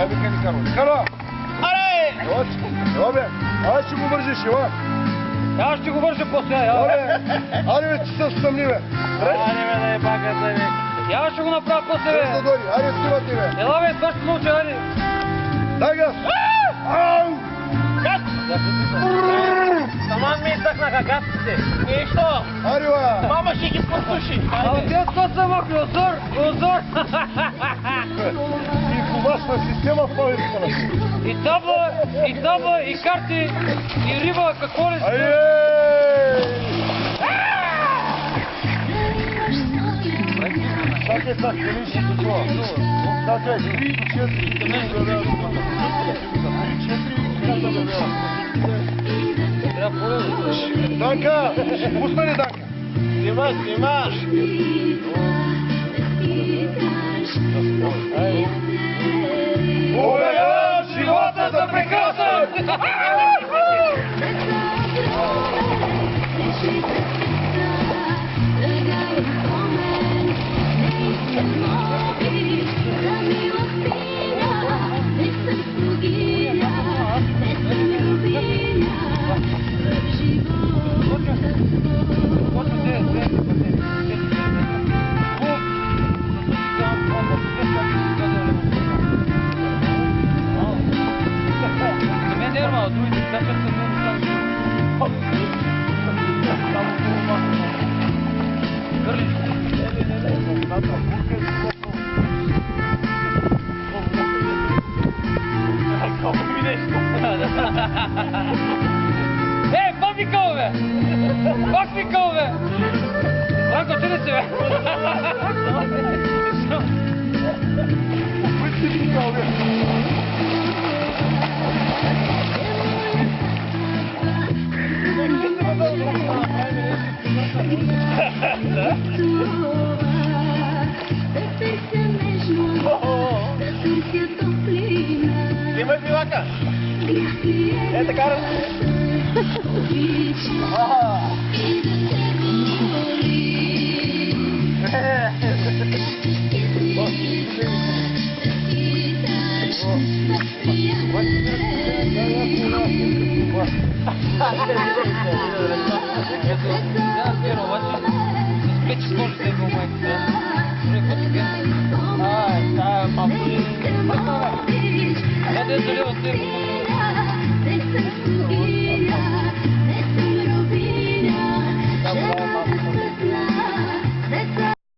Ай, вика ни Карло. Карло! Аре! Ева, бе! Ай, ще го вържиш, ева! Аз ще го вържа после, я. Аре, бе, че се стъмни, бе! Айде, бе, да е баката, бе. Я ще го направя после, бе. Да дойди, айде, снимате, бе! Ела, бе, това ще науча, айде. Дай газ! Ау! Газ! Сама ми изтъкнаха газите. И що? Аре, бе! Мама ще ги подсуши. Ама те от са мокри, озор, озор. И хубашна система в повечето. И табло, и карти, и риба, какво ли сте? Айде! Чакай, так, къде ще се това? Чакай, 3-4. Данка! Пусна ли Данка? Снимаш! Обявявам живота за прекрасен! Ей, пак ми кол, бе! Пак ми кол, бе! Бранко, чули се, бе! Има пилака? Е, така раз. Я даю залево сверху.